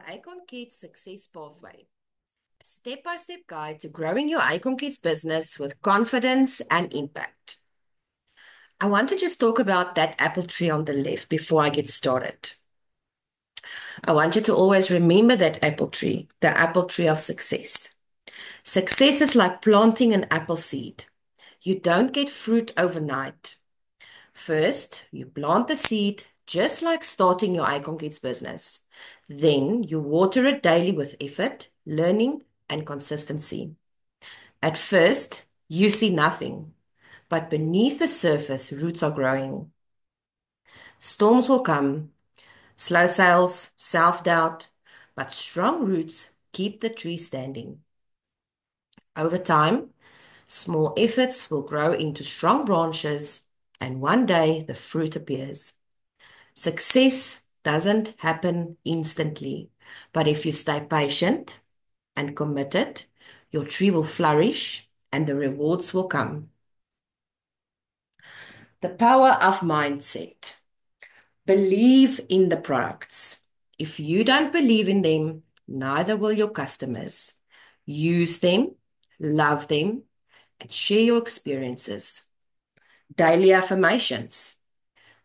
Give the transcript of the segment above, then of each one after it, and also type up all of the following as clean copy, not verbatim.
the Icon Kids Success Pathway, a step-by-step guide to growing your Icon Kids business with confidence and impact. I want to just talk about that apple tree on the left before I get started. I want you to always remember that apple tree, the apple tree of success. Success is like planting an apple seed. You don't get fruit overnight. First, you plant the seed, just like starting your Icon Kids business. Then you water it daily with effort, learning, and consistency. At first, you see nothing, but beneath the surface, roots are growing. Storms will come, slow sales, self-doubt, but strong roots keep the tree standing. Over time, small efforts will grow into strong branches, and one day the fruit appears. Success doesn't happen instantly, but if you stay patient and committed, your tree will flourish and the rewards will come. The power of mindset. Believe in the products. If you don't believe in them, neither will your customers. Use them, love them, and share your experiences. Daily affirmations.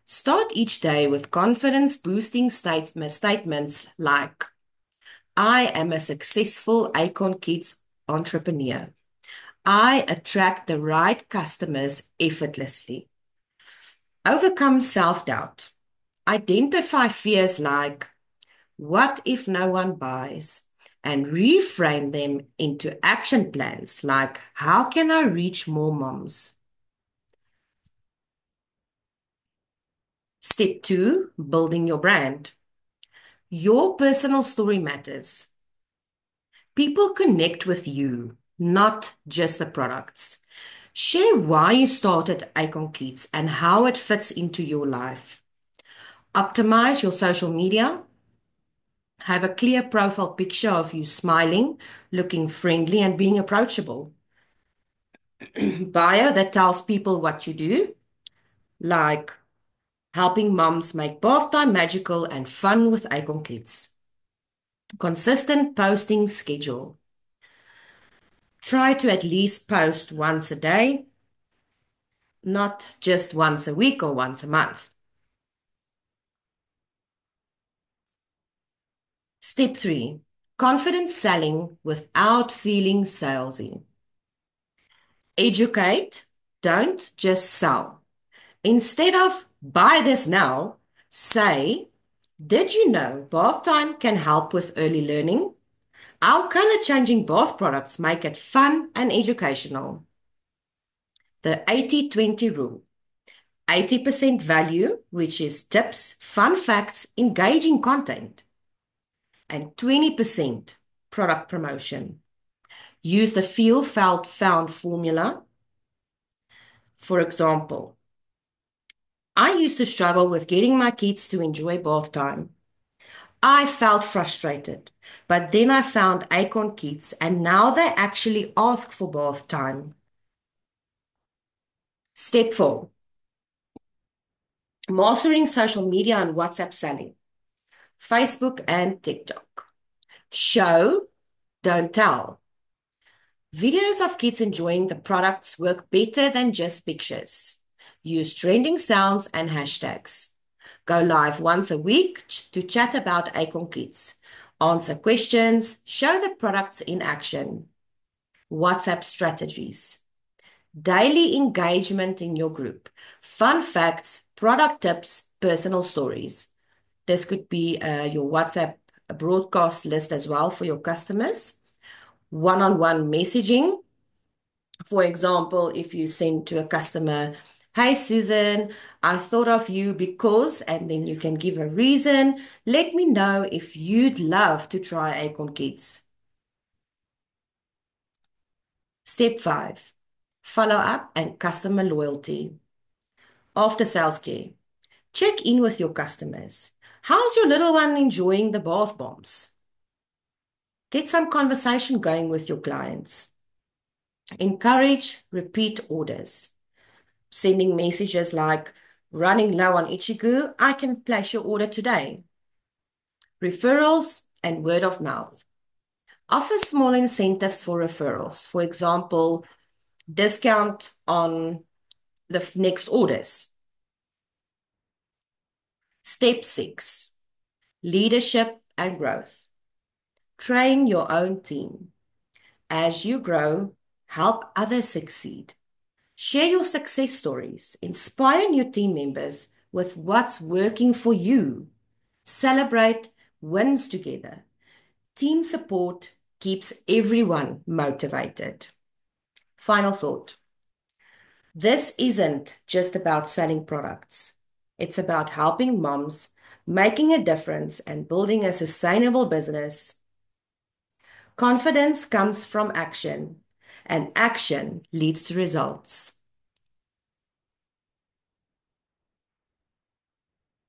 Start each day with confidence boosting statements like, I am a successful Icon Kids entrepreneur. I attract the right customers effortlessly. Overcome self-doubt. Identify fears like, what if no one buys? And reframe them into action plans like, how can I reach more moms? Step 2, building your brand. Your personal story matters. People connect with you, not just the products. Share why you started Icon Kids and how it fits into your life. Optimize your social media. Have a clear profile picture of you smiling, looking friendly, and being approachable. Bio that tells people what you do, like helping moms make bath time magical and fun with Icon Kids. Consistent posting schedule. Try to at least post once a day, not just once a week or once a month. Step 3, confident selling without feeling salesy. Educate, don't just sell. Instead of buy this now, say, did you know bath time can help with early learning? Our color-changing bath products make it fun and educational. The 80-20 rule. 80% value, which is tips, fun facts, engaging content. And 20% product promotion. Use the feel, felt, found formula. For example, I used to struggle with getting my kids to enjoy bath time. I felt frustrated, but then I found Icon Kids and now they actually ask for bath time. Step 4, mastering social media and WhatsApp selling, Facebook and TikTok. Show, don't tell. Videos of kids enjoying the products work better than just pictures. Use trending sounds and hashtags. Go live once a week to chat about Icon Kids. Answer questions, show the products in action. WhatsApp strategies. Daily engagement in your group. Fun facts, product tips, personal stories. This could be your WhatsApp broadcast list as well for your customers. One-on-one messaging. For example, if you send to a customer, hey, Susan, I thought of you because, and then you can give a reason. Let me know if you'd love to try Icon Kids. Step 5, follow up and customer loyalty. After sales care, check in with your customers. How's your little one enjoying the bath bombs? Get some conversation going with your clients. Encourage repeat orders. Sending messages like, running low on Ichigo, I can place your order today. Referrals, and word of mouth. Offer small incentives for referrals. For example, discount on the next orders. Step 6, leadership and growth. Train your own team. As you grow, help others succeed. Share your success stories. Inspire new team members with what's working for you. Celebrate wins together. Team support keeps everyone motivated. Final thought. This isn't just about selling products. It's about helping moms, making a difference, and building a sustainable business. Confidence comes from action, and action leads to results.